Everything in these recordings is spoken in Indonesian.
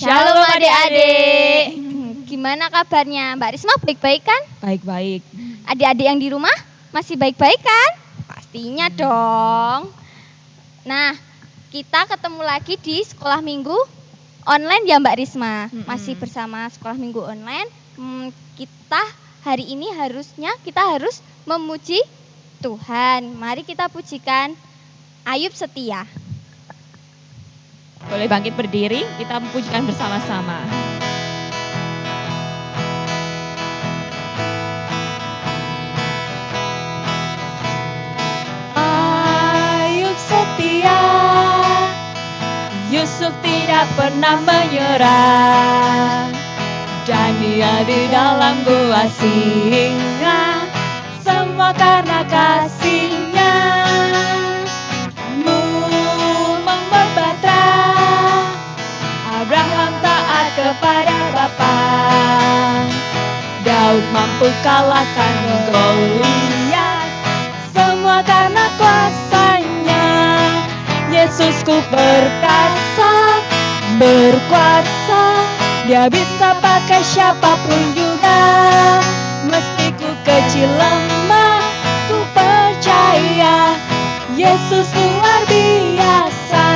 Shalom adik-adik. Gimana kabarnya? Mbak Risma baik-baik kan? Baik-baik. Adik-adik yang di rumah masih baik-baik kan? Pastinya dong. Nah, kita ketemu lagi di sekolah minggu online ya Mbak Risma. Masih bersama sekolah minggu online. Kita hari ini kita harus memuji Tuhan. Mari kita pujikan Ayub Setia. Boleh bangkit berdiri, kita memujikan bersama-sama. Ayub setia, Yusuf tidak pernah menyerah, dan dia di dalam gua singa, semua karena kasih-Nya. Abraham taat kepada Bapa, Daud mampu kalahkan Goliat, semua karena kuasa-Nya. Yesusku berkuasa, Dia bisa pakai siapapun juga. Meski ku kecil lemah, ku percaya Yesus luar biasa.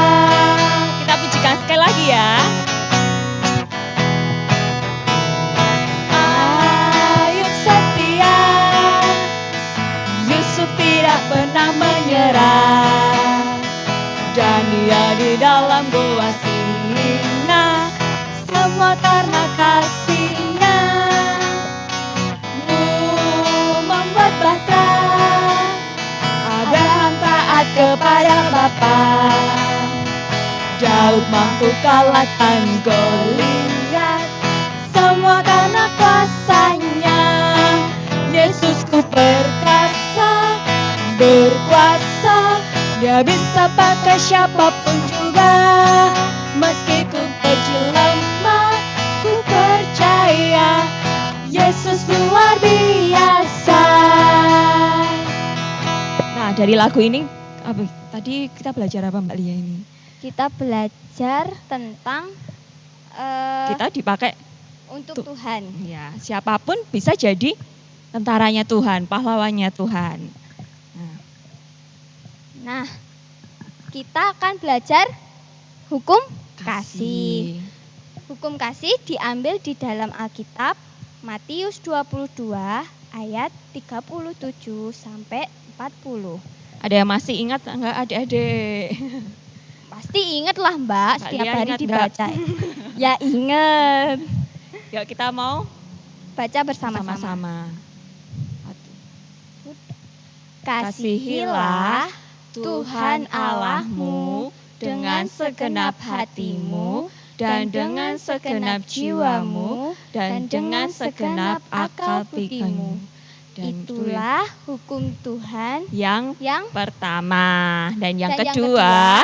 Kita pujikan sekali lagi ya. Ayub setia, Yusuf tidak pernah menyerah, dan dia di dalam gua singa, semua karena kasih-Nya. Membuat bahtera, Abraham taat kepada Bapa, Daud mampu kalahkan Goliat, semua karena kuasa-Nya. Yesusku berkuasa, Dia bisa pakai siapapun juga. Meski ku kecil lemah, ku percaya Yesus luar biasa. Nah, dari lagu ini tadi kita belajar apa Mbak Lia ini? Kita belajar tentang kita dipakai untuk Tuhan. Ya, siapapun bisa jadi tentaranya Tuhan, pahlawannya Tuhan. Nah, kita akan belajar hukum kasih. Hukum kasih diambil di dalam Alkitab Matius 22 ayat 37 sampai 40. Ada yang masih ingat enggak adik-adik? Pasti ingat lah Mbak, setiap hari dibaca. Ya ingat. Yuk kita mau baca bersama-sama. Kasihilah Tuhan Allahmu dengan segenap hatimu dan dengan segenap jiwamu dan dengan segenap akal pikiranmu. Itulah hukum Tuhan yang pertama. Dan yang kedua,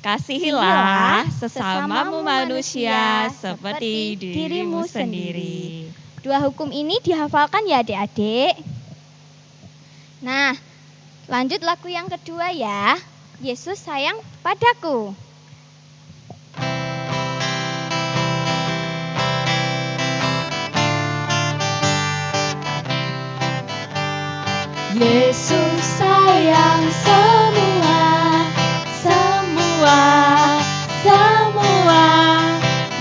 kasihilah sesamamu manusia seperti dirimu sendiri. Dua hukum ini dihafalkan ya adik-adik. Nah, lanjut lagu yang kedua ya. Yesus sayang padaku. Yesus sayang semua.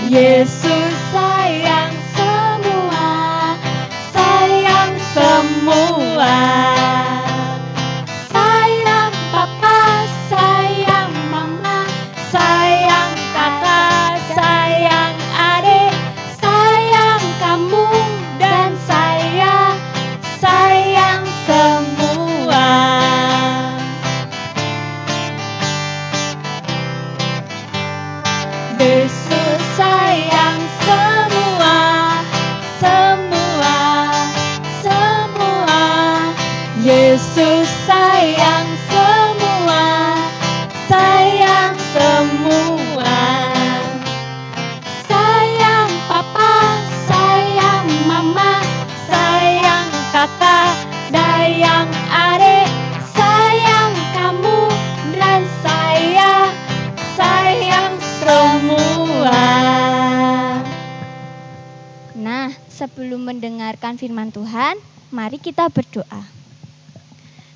Yesus sayang semua. Sayang Papa, sayang Mama, sayang kakak, sayang adik, sayang kamu dan saya, sayang semua. mendengarkan firman Tuhan, mari kita berdoa.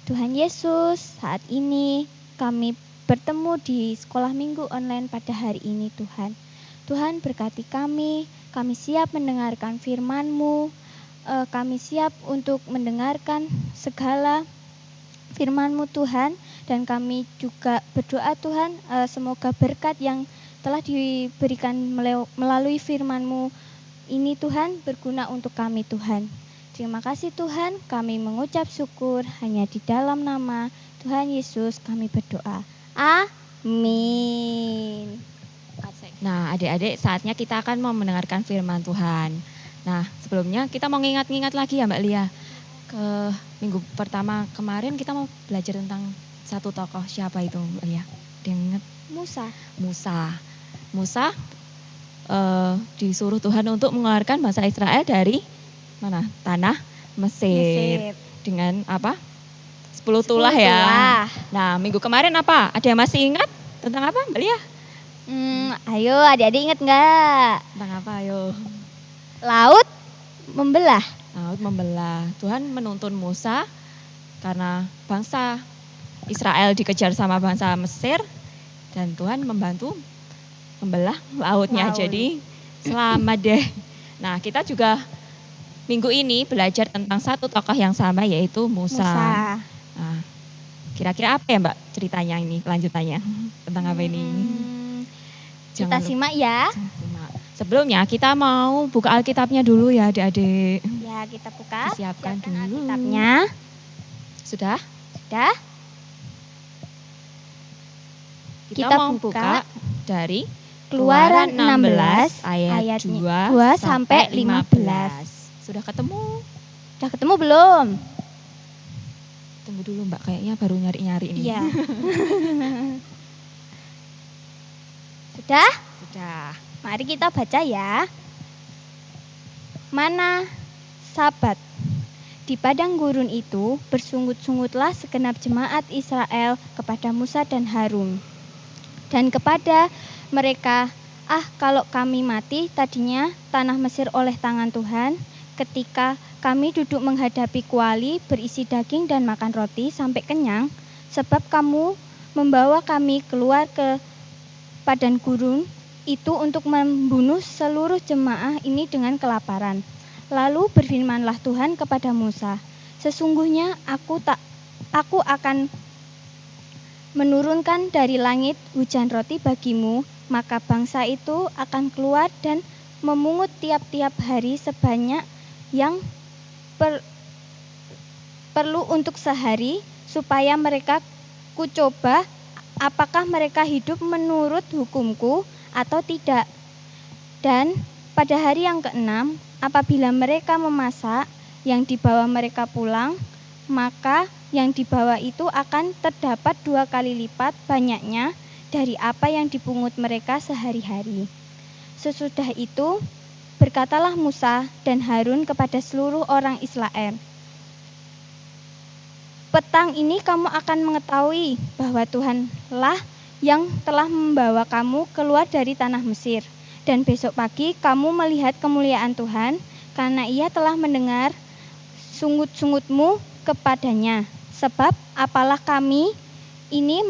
Tuhan Yesus, saat ini kami bertemu di sekolah minggu online pada hari ini Tuhan. Tuhan berkati kami siap mendengarkan firman-Mu, kami siap untuk mendengarkan segala firman-Mu Tuhan, dan kami juga berdoa Tuhan, semoga berkat yang telah diberikan melalui firman-Mu ini Tuhan berguna untuk kami Tuhan. Terima kasih Tuhan, kami mengucap syukur hanya di dalam nama Tuhan Yesus kami berdoa. Amin. Nah, adik-adik, saatnya kita akan mau mendengarkan firman Tuhan. Nah, sebelumnya kita mau ngingat-ngingat lagi ya Mbak Lia. Ke minggu pertama kemarin kita mau belajar tentang satu tokoh, siapa itu Mbak Lia? Ada yang ingat? Musa disuruh Tuhan untuk mengeluarkan bangsa Israel dari mana? Tanah Mesir. Dengan apa? 10 tulah ya. Nah, minggu kemarin apa? Ada yang masih ingat tentang apa Mbak Lia? Ayo adik-adik ingat nggak? Tentang apa ayo? Laut membelah. Tuhan menuntun Musa karena bangsa Israel dikejar sama bangsa Mesir, dan Tuhan membantu membelah lautnya. Jadi selamat deh. Nah, kita juga minggu ini belajar tentang satu tokoh yang sama, yaitu Musa. Nah, kira-kira apa ya Mbak ceritanya ini, kelanjutannya tentang apa ini? Kita simak ya. Sebelumnya kita mau buka Alkitabnya dulu ya adik-adik. Ya, kita buka. Siapkan dulu Alkitabnya. Sudah? Sudah. Kita mau buka dari Keluaran 16 ayat 2 sampai 15. Sudah ketemu? Sudah ketemu belum? Tunggu dulu Mbak, kayaknya baru nyari-nyari ini. Iya. Sudah? Sudah. Mari kita baca ya. Mana Sabat. Di padang gurun itu bersungut-sungutlah segenap jemaat Israel kepada Musa dan Harun. Dan kepada mereka, kalau kami mati tadinya tanah Mesir oleh tangan Tuhan, ketika kami duduk menghadapi kuali berisi daging dan makan roti sampai kenyang, sebab kamu membawa kami keluar ke padang gurun itu untuk membunuh seluruh jemaah ini dengan kelaparan. Lalu berfirmanlah Tuhan kepada Musa, sesungguhnya aku akan menurunkan dari langit hujan roti bagimu, maka bangsa itu akan keluar dan memungut tiap-tiap hari sebanyak yang perlu untuk sehari, supaya mereka kucoba apakah mereka hidup menurut hukumku atau tidak. Dan pada hari yang ke-6, apabila mereka memasak yang dibawa mereka pulang, maka yang dibawa itu akan terdapat 2 kali lipat banyaknya dari apa yang dipungut mereka sehari-hari. Sesudah itu, berkatalah Musa dan Harun kepada seluruh orang Israel, petang ini kamu akan mengetahui bahwa Tuhanlah yang telah membawa kamu keluar dari tanah Mesir. Dan besok pagi kamu melihat kemuliaan Tuhan, karena Ia telah mendengar sungut-sungutmu kepadanya. Sebab apalah kami ini,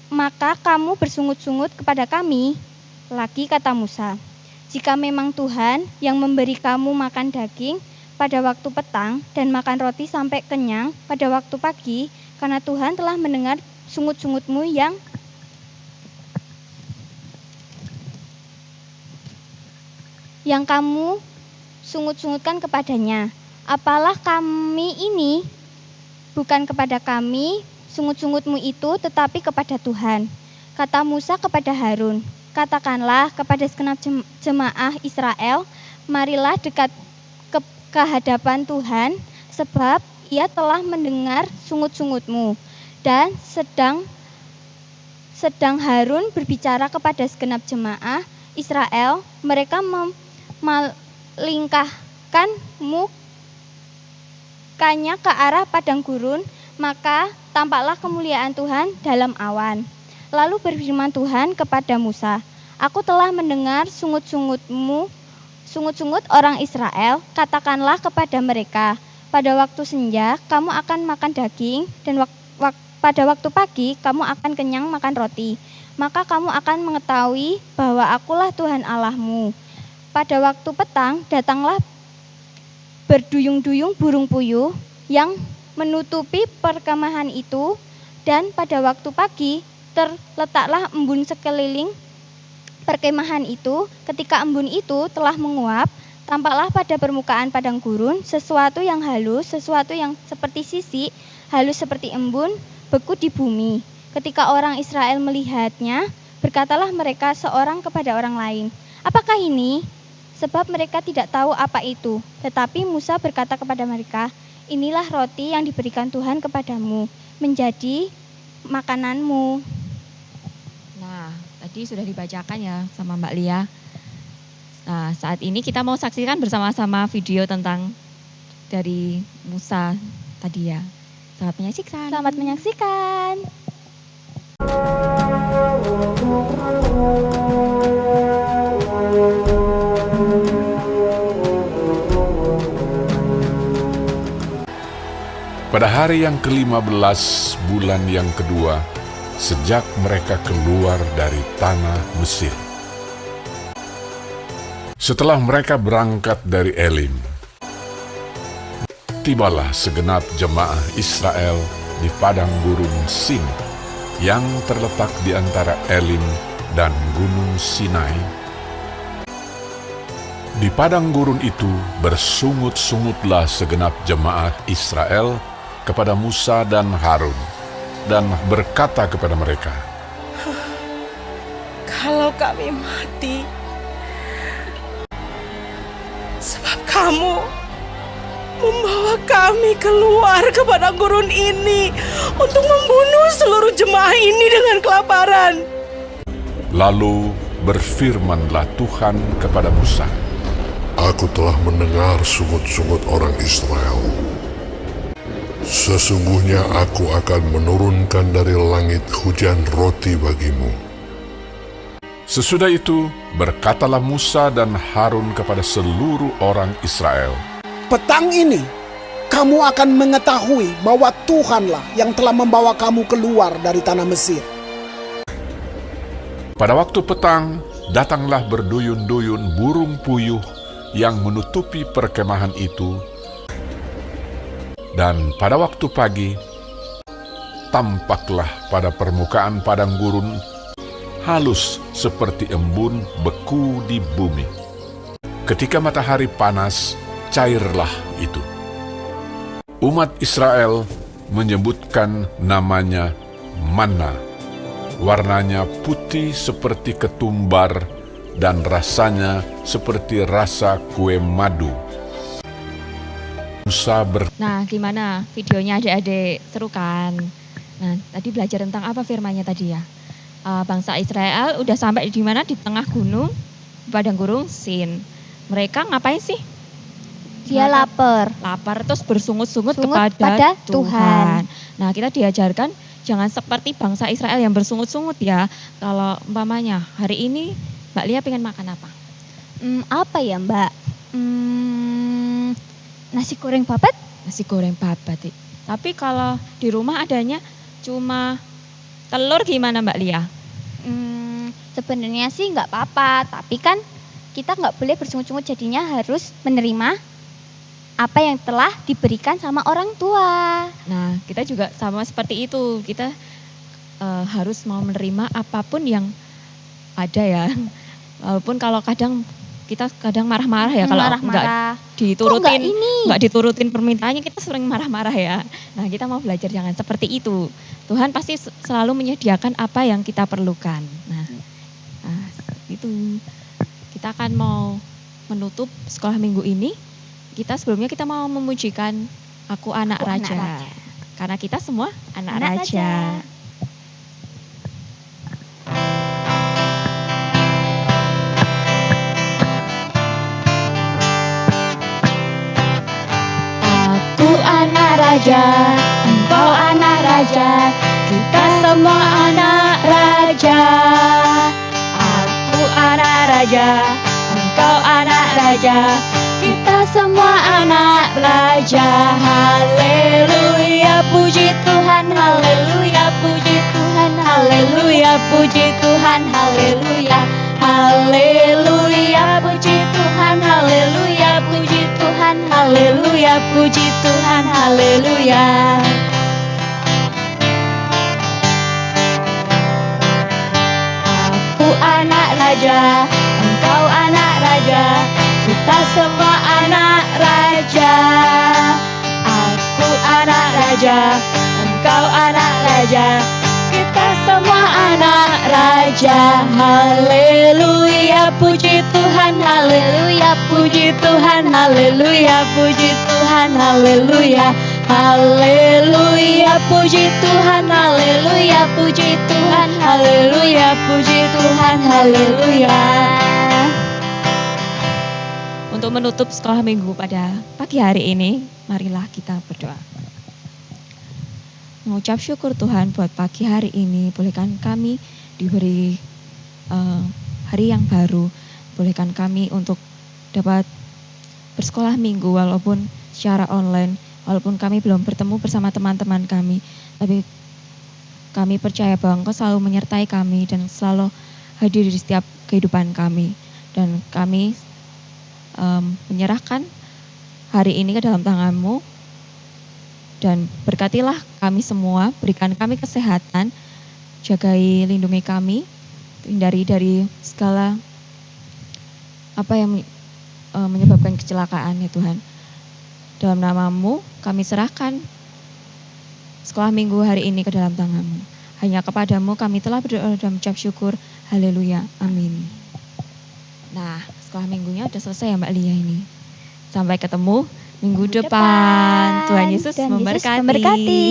maka kamu bersungut-sungut kepada kami. Lagi kata Musa, jika memang Tuhan yang memberi kamu makan daging pada waktu petang dan makan roti sampai kenyang pada waktu pagi, karena Tuhan telah mendengar sungut-sungutmu yang kamu sungut-sungutkan kepadanya. Apalah kami ini, bukan kepada kami sungut-sungutmu itu, tetapi kepada Tuhan. Kata Musa kepada Harun, katakanlah kepada segenap jemaah Israel, marilah dekat ke hadapan Tuhan, sebab Ia telah mendengar sungut-sungutmu. Dan sedang Harun berbicara kepada segenap jemaah Israel, mereka memalingkahkan mukanya ke arah padang gurun, maka tampaklah kemuliaan Tuhan dalam awan. Lalu berfirman Tuhan kepada Musa, aku telah mendengar sungut-sungutmu sungut-sungut orang Israel, katakanlah kepada mereka, pada waktu senja kamu akan makan daging dan pada waktu pagi kamu akan kenyang makan roti. Maka kamu akan mengetahui bahwa akulah Tuhan Allahmu. Pada waktu petang datanglah berduyung-duyung burung puyuh yang menutupi perkemahan itu, dan pada waktu pagi terletaklah embun sekeliling perkemahan itu. Ketika embun itu telah menguap, tampaklah pada permukaan padang gurun sesuatu yang halus, sesuatu yang seperti sisik, halus seperti embun, beku di bumi. Ketika orang Israel melihatnya, berkatalah mereka seorang kepada orang lain, apakah ini? Sebab mereka tidak tahu apa itu. Tetapi Musa berkata kepada mereka, inilah roti yang diberikan Tuhan kepadamu, menjadi makananmu. Nah, tadi sudah dibacakan ya sama Mbak Lia. Nah, saat ini kita mau saksikan bersama-sama video tentang dari Musa tadi ya. Selamat menyaksikan. Selamat menyaksikan. Pada hari yang ke-15 bulan yang kedua, sejak mereka keluar dari tanah Mesir. Setelah mereka berangkat dari Elim, tibalah segenap jemaah Israel di padang gurun Sin yang terletak di antara Elim dan Gunung Sinai. Di padang gurun itu bersungut-sungutlah segenap jemaah Israel kepada Musa dan Harun, dan berkata kepada mereka, kalau kami mati, sebab kamu membawa kami keluar ke padang gurun ini untuk membunuh seluruh jemaah ini dengan kelaparan. Lalu berfirmanlah Tuhan kepada Musa, Aku telah mendengar sungut-sungut orang Israel. Sesungguhnya aku akan menurunkan dari langit hujan roti bagimu. Sesudah itu berkatalah Musa dan Harun kepada seluruh orang Israel, Petang ini kamu akan mengetahui bahwa Tuhanlah yang telah membawa kamu keluar dari tanah Mesir. pada waktu petang datanglah berduyun-duyun burung puyuh yang menutupi perkemahan itu, dan pada waktu pagi tampaklah pada permukaan padang gurun halus seperti embun beku di bumi. Ketika matahari panas, cairlah itu. Umat Israel menyebutkan namanya manna. Warnanya putih seperti ketumbar dan rasanya seperti rasa kue madu. Musa Nah, gimana videonya adik-adik? Seru kan? Nah, tadi belajar tentang apa firmannya tadi ya? Bangsa Israel udah sampai di mana? Di tengah gunung, di padang gurun Sin. Mereka ngapain sih? Dia lapar. Lapar terus bersungut-sungut Sungut kepada pada Tuhan. Tuhan. Nah, kita diajarkan jangan seperti bangsa Israel yang bersungut-sungut ya. Kalau umpamanya hari ini Mbak Lia pengen makan apa? Apa ya Mbak? Nasi goreng babat? Nasi goreng babat. Tapi kalau di rumah adanya cuma telur gimana Mbak Lia? Sebenarnya sih nggak apa-apa, tapi kan kita nggak boleh bersungut-sungut, jadinya harus menerima apa yang telah diberikan sama orang tua. Nah, kita juga sama seperti itu. Kita harus mau menerima apapun yang ada ya. Walaupun kalau kita kadang marah-marah ya kalau nggak diturutin, nggak diturutin permintaannya, kita sering marah-marah ya. Nah, kita mau belajar jangan seperti itu. Tuhan pasti selalu menyediakan apa yang kita perlukan. Nah, itu kita akan mau menutup sekolah minggu ini. Sebelumnya kita mau memujikan Aku Anak Raja. Karena kita semua anak raja. Aku anak raja, engkau anak raja, kita semua anak raja. Aku anak raja, engkau anak raja. raja, kita semua anak raja. Haleluya, puji Tuhan, haleluya, puji Tuhan, haleluya, puji Tuhan, haleluya. Haleluya, puji Tuhan, haleluya, puji Tuhan, haleluya, puji Tuhan, haleluya. Aku anak raja, engkau anak raja, kita semua anak raja. Aku anak raja, engkau anak raja, kita semua anak raja. Haleluya, puji Tuhan, haleluya, puji Tuhan, haleluya, puji Tuhan, haleluya. Haleluya, puji Tuhan, haleluya, puji Tuhan, haleluya, puji Tuhan, haleluya. Untuk menutup sekolah minggu pada pagi hari ini, marilah kita berdoa. Mengucap syukur Tuhan buat pagi hari ini, bolehkan kami diberi hari yang baru, bolehkan kami untuk dapat bersekolah minggu walaupun secara online, walaupun kami belum bertemu bersama teman-teman kami, tapi kami percaya bahwa Engkau selalu menyertai kami dan selalu hadir di setiap kehidupan kami. Dan kami menyerahkan hari ini ke dalam tangan-Mu, dan berkatilah kami semua, berikan kami kesehatan, jagai lindungi kami, hindari dari segala apa yang menyebabkan kecelakaan ya Tuhan. Dalam nama-Mu kami serahkan sekolah minggu hari ini ke dalam tangan-Mu. Hanya kepada-Mu kami telah berdoa dan mengucap syukur. Haleluya. Amin. Nah, sekolah minggunya udah selesai ya Mbak Lia ini. Sampai ketemu minggu depan. Tuhan Yesus memberkati.